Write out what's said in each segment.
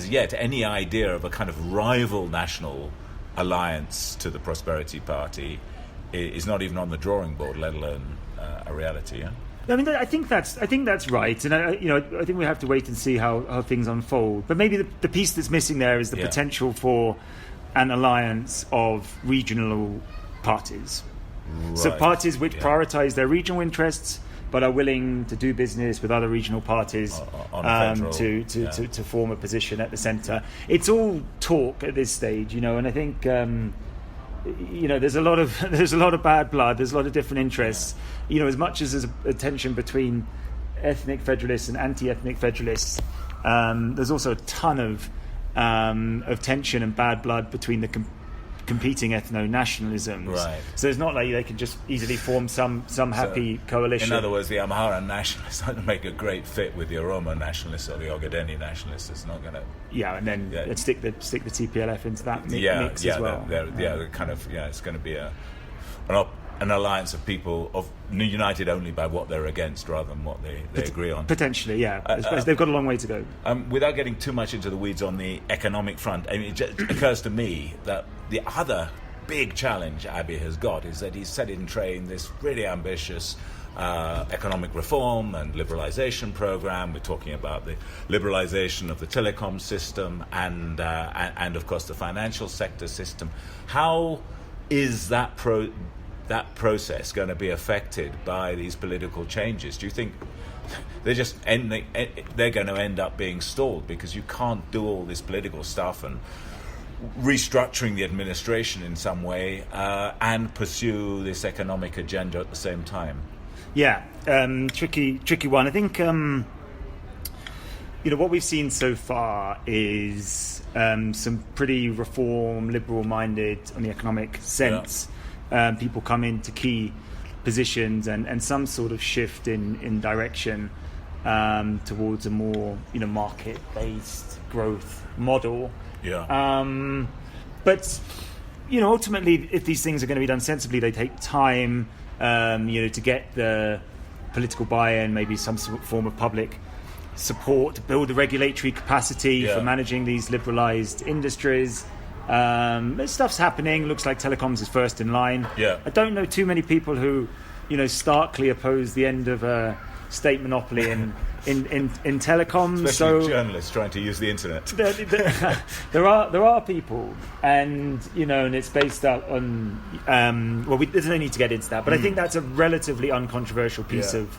as yet, any idea of a kind of rival national alliance to the Prosperity Party is not even on the drawing board, let alone a reality. Yeah? I mean, I think that's right, and I think we have to wait and see how things unfold. But maybe the piece that's missing there is the potential for an alliance of regional parties. Right. So parties which prioritise their regional interests, but are willing to do business with other regional parties to form a position at the centre. It's all talk at this stage, and I think there's a lot of bad blood. There's a lot of different interests. As much as there's a tension between ethnic federalists and anti-ethnic federalists, there's also a ton of tension and bad blood between the competing ethno-nationalisms. Right. So it's not like they can just easily form some happy coalition. In other words, the Amhara nationalists are going to make a great fit with the Oromo nationalists or the Ogaden nationalists. It's not going to... Yeah, and then stick the TPLF into that mix as well. It's going to be an alliance of people united only by what they're against rather than what they agree on. Potentially, yeah. They've got a long way to go. Without getting too much into the weeds on the economic front, it just occurs to me that the other big challenge Abiy has got is that he's set in train this really ambitious economic reform and liberalisation program. We're talking about the liberalisation of the Telecoms system and of course the financial sector system. How is that process going to be affected by these political changes? Do you think they're going to end up being stalled because you can't do all this political stuff and restructuring the administration in some way and pursue this economic agenda at the same time? Yeah, tricky one. I think what we've seen so far is some pretty reform, liberal-minded on the economic sense. Yeah. People come into key positions and some sort of shift in direction towards a more market-based growth model. Yeah. But ultimately, if these things are going to be done sensibly, they take time. To get the political buy-in, maybe some form of public support to build the regulatory capacity for managing these liberalised industries. Stuff's happening. Looks like Telecoms is first in line. Yeah. I don't know too many people who, starkly oppose the end of a state monopoly in telecoms. Especially journalists trying to use the internet. There are people, and and it's based on. There's no need to get into that, but I think that's a relatively uncontroversial piece of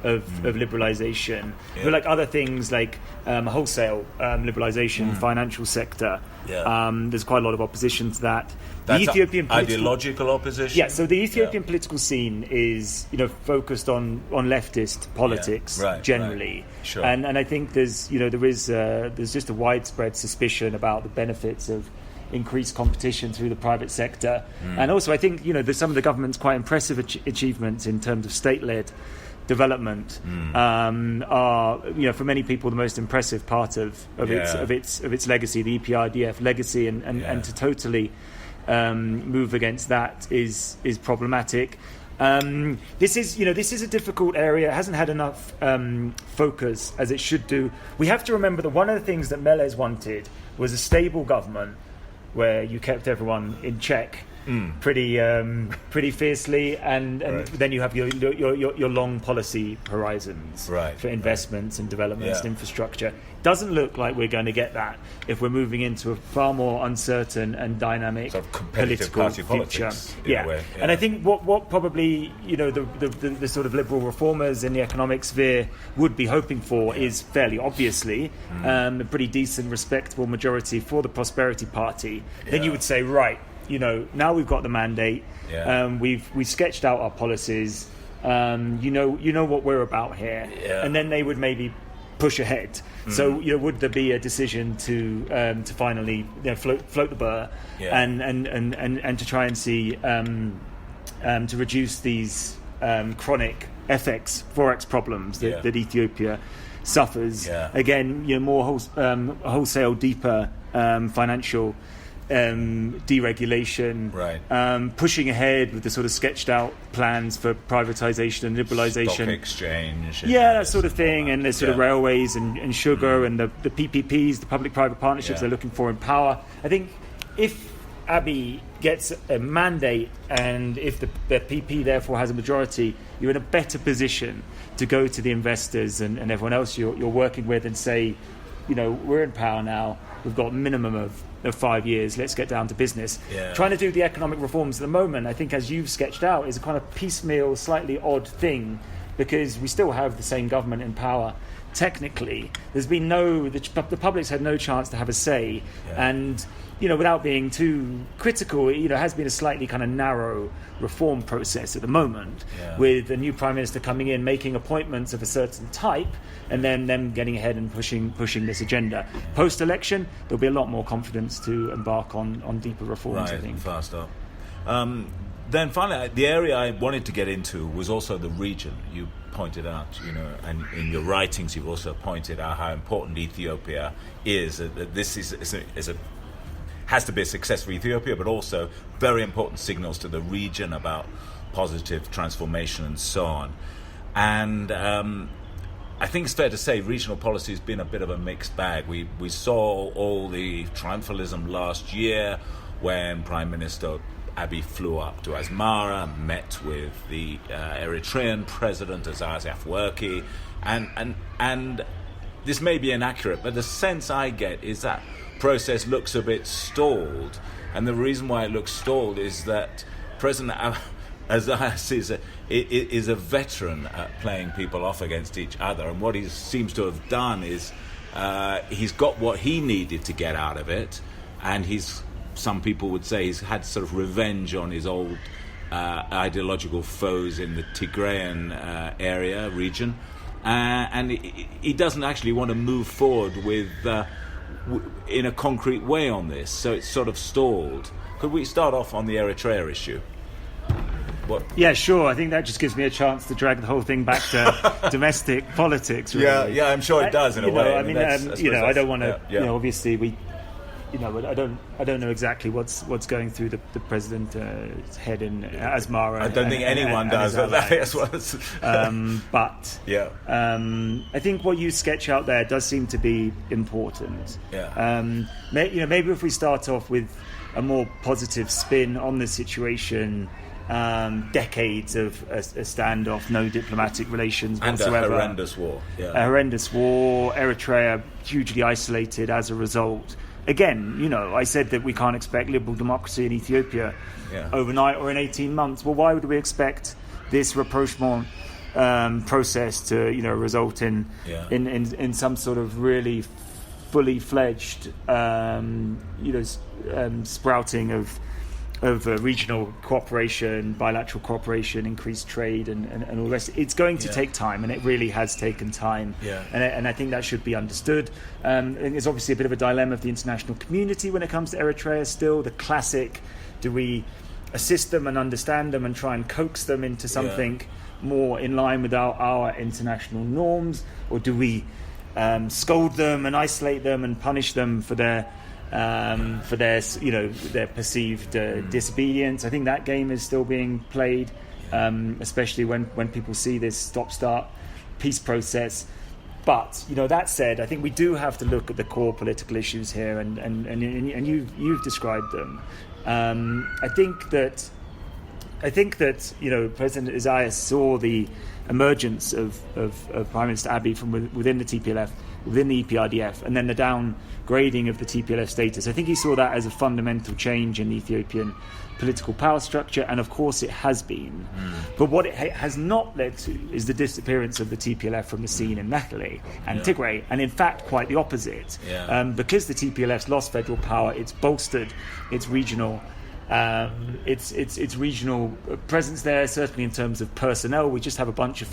liberalisation. Yeah. But like other things like wholesale liberalisation, financial sector, there's quite a lot of opposition to that. That's the Ethiopian ideological opposition. Yeah, so the Ethiopian political scene is focused on leftist politics generally, right. Sure. And I think there's just a widespread suspicion about the benefits of increased competition through the private sector, and also I think there's some of the government's quite impressive achievements in terms of state-led development are for many people the most impressive part of its legacy, the EPRDF legacy, and to totally move against that is problematic. This is a difficult area. It hasn't had enough focus as it should do. We have to remember that one of the things that Meles wanted was a stable government where you kept everyone in check pretty fiercely, and right. Then you have your long policy horizons for investments and developments and infrastructure. Doesn't look like we're going to get that if we're moving into a far more uncertain and dynamic sort of political future. And I think what probably the sort of liberal reformers in the economic sphere would be hoping for is fairly obviously a pretty decent, respectable majority for the Prosperity Party. Then you would say, right, now we've got the mandate. We've sketched out our policies. You know what we're about here, and then they would maybe push ahead. So would there be a decision to finally float the burr and to try and see to reduce these chronic forex problems that Ethiopia suffers? Again, more wholesale, deeper financial deregulation, right. Pushing ahead with the sort of sketched out plans for privatisation and liberalisation. Stock exchange. That sort of thing, and there's sort of railways and sugar and the PPPs, the public-private partnerships they're looking for in power. I think if Abiy gets a mandate and if the PP therefore has a majority, you're in a better position to go to the investors and everyone else you're working with and say, we're in power now, we've got a minimum of 5 years, let's get down to business. Trying to do the economic reforms at the moment, I think, as you've sketched out, is a kind of piecemeal, slightly odd thing, because we still have the same government in power. Technically, there's been the public's had no chance to have a say, and without being too critical, it has been a slightly kind of narrow reform process at the moment, with a new prime minister coming in, making appointments of a certain type, and then them getting ahead and pushing this agenda. Post-election, there'll be a lot more confidence to embark on deeper reforms, I think. Fast up. Then finally, the area I wanted to get into was also the region. You pointed out, and in your writings you've also pointed out how important Ethiopia is. That this has to be a success for Ethiopia, but also very important signals to the region about positive transformation and so on. And I think it's fair to say regional policy has been a bit of a mixed bag. We saw all the triumphalism last year when Prime Minister Abiy flew up to Asmara, met with the Eritrean president, Isaias Afwerki, and this may be inaccurate, but the sense I get is that process looks a bit stalled, and the reason why it looks stalled is that President Isaias is a veteran at playing people off against each other, and what he seems to have done is he's got what he needed to get out of it, and some people would say he's had sort of revenge on his old ideological foes in the Tigrayan region, and he doesn't actually want to move forward with in a concrete way on this, so it's sort of stalled. Could we start off on the Eritrea issue? What? Yeah, sure. I think that just gives me a chance to drag the whole thing back to domestic politics. Really. Yeah, I'm sure it does in a way. I don't want to. Obviously, I don't know exactly what's going through the president's head in Asmara. I don't think anyone does. But I think what you sketch out there does seem to be important. Maybe if we start off with a more positive spin on the situation. Decades of a standoff, no diplomatic relations whatsoever. And a horrendous war. A horrendous war. Eritrea hugely isolated as a result. Again, I said that we can't expect liberal democracy in Ethiopia overnight or in 18 months. Well, why would we expect this rapprochement process to, result in some sort of really fully fledged, sprouting of regional cooperation, bilateral cooperation, increased trade, and all the rest. It's going to take time, and it really has taken time. And I think that should be understood. There's obviously a bit of a dilemma of the international community when it comes to Eritrea still. The classic, do we assist them and understand them and try and coax them into something more in line with our international norms, or do we scold them and isolate them and punish them for their perceived disobedience? I think that game is still being played, especially when people see this stop-start peace process. But that said, I think we do have to look at the core political issues here, and you've described them. I think that President Isaias saw the emergence of Prime Minister Abiy from within the TPLF, within the EPRDF, and then the downgrading of the TPLF status. I think he saw that as a fundamental change in the Ethiopian political power structure, and of course it has been. But what it has not led to is the disappearance of the TPLF from the scene in Mekelle and Tigray, and in fact quite the opposite. Because the TPLF's lost federal power, it's bolstered its regional its regional presence there, certainly in terms of personnel. We just have a bunch of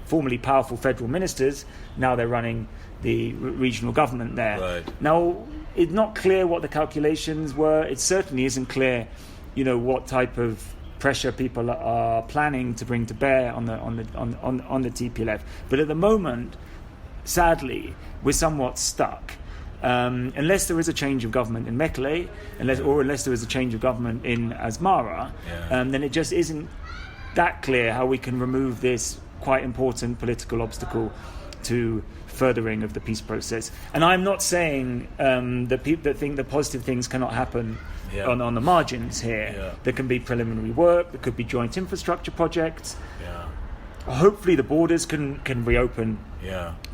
formerly powerful federal ministers. Now they're running the regional government there. Right. Now, it's not clear what the calculations were. It certainly isn't clear, what type of pressure people are planning to bring to bear on the TPLF. But at the moment, sadly, we're somewhat stuck. unless there is a change of government in Mekele, unless there is a change of government in Asmara, then it just isn't that clear how we can remove this quite important political obstacle to furthering of the peace process. And I'm not saying that people that think that positive things cannot happen on the margins here. Yeah. There can be preliminary work, there could be joint infrastructure projects. Yeah. Hopefully the borders can reopen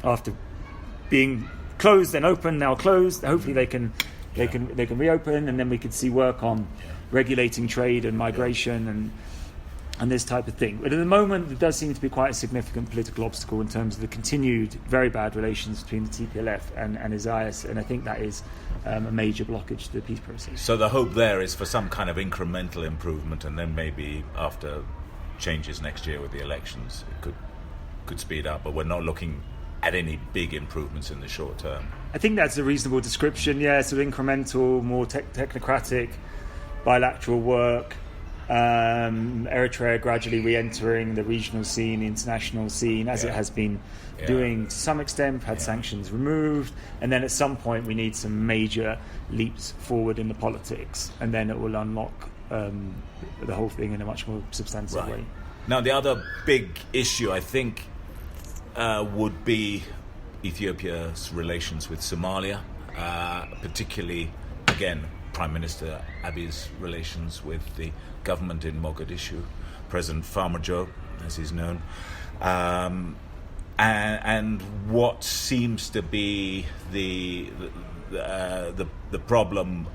after being closed, then open, now closed. Hopefully they can reopen, and then we could see work on regulating trade and migration and this type of thing. But at the moment, there does seem to be quite a significant political obstacle in terms of the continued very bad relations between the TPLF and Isaias, and I think that is a major blockage to the peace process. So the hope there is for some kind of incremental improvement, and then maybe after changes next year with the elections, it could speed up, but we're not looking at any big improvements in the short term. I think that's a reasonable description, sort of incremental, more technocratic, bilateral work. Eritrea gradually re-entering the regional scene, the international scene, as it has been doing to some extent. We've had sanctions removed, and then at some point we need some major leaps forward in the politics, and then it will unlock the whole thing in a much more substantive way. Now, the other big issue, I think, would be Ethiopia's relations with Somalia, particularly, again, Prime Minister Abiy's relations with the government in Mogadishu, President Farmajo, as he's known, and what seems to be the problem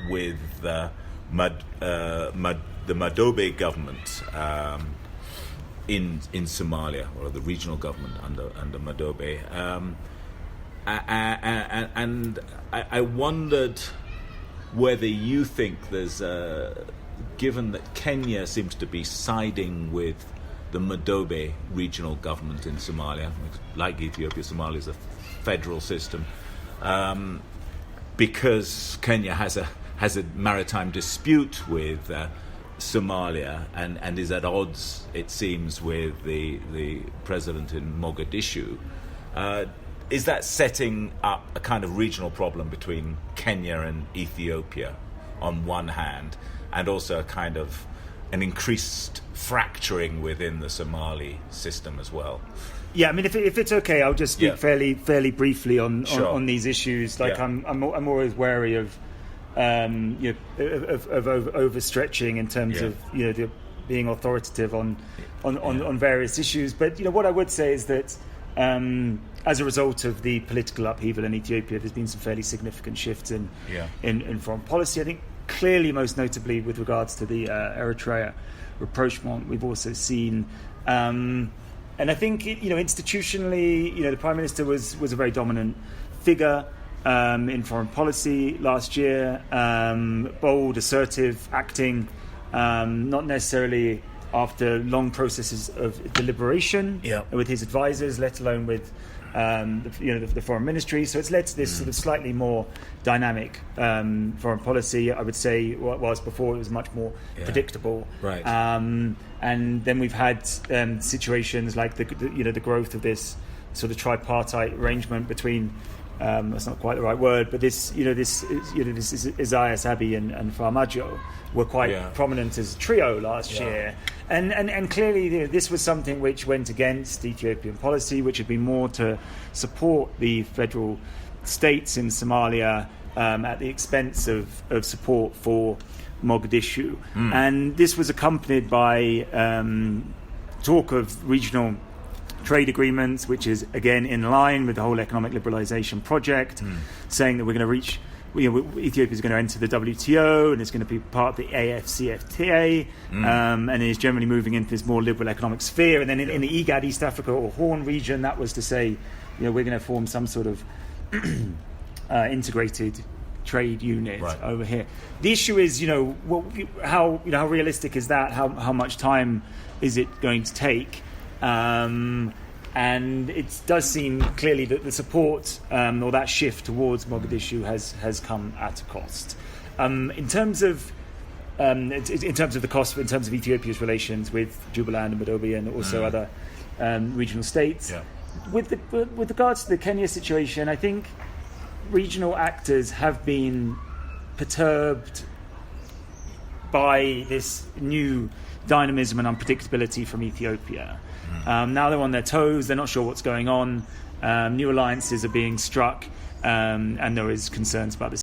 with the Madobe government in Somalia, or the regional government under Madobe, and I wondered whether you think there's given that Kenya seems to be siding with the Madobe regional government in Somalia, like Ethiopia, Somalia is a federal system, because Kenya has a maritime dispute with Somalia and is at odds, it seems, with the president in Mogadishu. Is that setting up a kind of regional problem between Kenya and Ethiopia on one hand, and also a kind of an increased fracturing within the Somali system as well? Yeah, I mean, if it's okay, I'll just speak fairly briefly on these issues. Like, I'm always wary of overstretching in terms of being authoritative on various issues. But what I would say is that as a result of the political upheaval in Ethiopia, there's been some fairly significant shifts in foreign policy. I think clearly, most notably with regards to the Eritrea rapprochement, we've also seen, and I think institutionally, the Prime Minister was a very dominant figure in foreign policy last year, bold, assertive, acting, not necessarily after long processes of deliberation with his advisors, let alone with the foreign ministry. So it's led to this sort of slightly more dynamic foreign policy. I would say, whilst before it was much more predictable. Right. And then we've had situations like the growth of this sort of tripartite arrangement between. That's not quite the right word, but this Isaias Abiy and Farmajo were quite prominent as a trio last year, and clearly this was something which went against Ethiopian policy, which had been more to support the federal states in Somalia at the expense of support for Mogadishu, and this was accompanied by talk of regional trade agreements, which is again in line with the whole economic liberalisation project, saying that we're going to reach, Ethiopia is going to enter the WTO and it's going to be part of the AFCFTA, and is generally moving into this more liberal economic sphere. And then in the IGAD, East Africa or Horn region, that was to say, we're going to form some sort of integrated trade unit over here. The issue is, how realistic is that? How much time is it going to take? And it does seem clearly that the support or that shift towards Mogadishu has come at a cost. In terms of the cost, in terms of Ethiopia's relations with Jubaland and Madobe and also other regional states, with regards to the Kenya situation, I think regional actors have been perturbed by this new dynamism and unpredictability from Ethiopia. Now they're on their toes, they're not sure what's going on, new alliances are being struck, and there is concerns about this.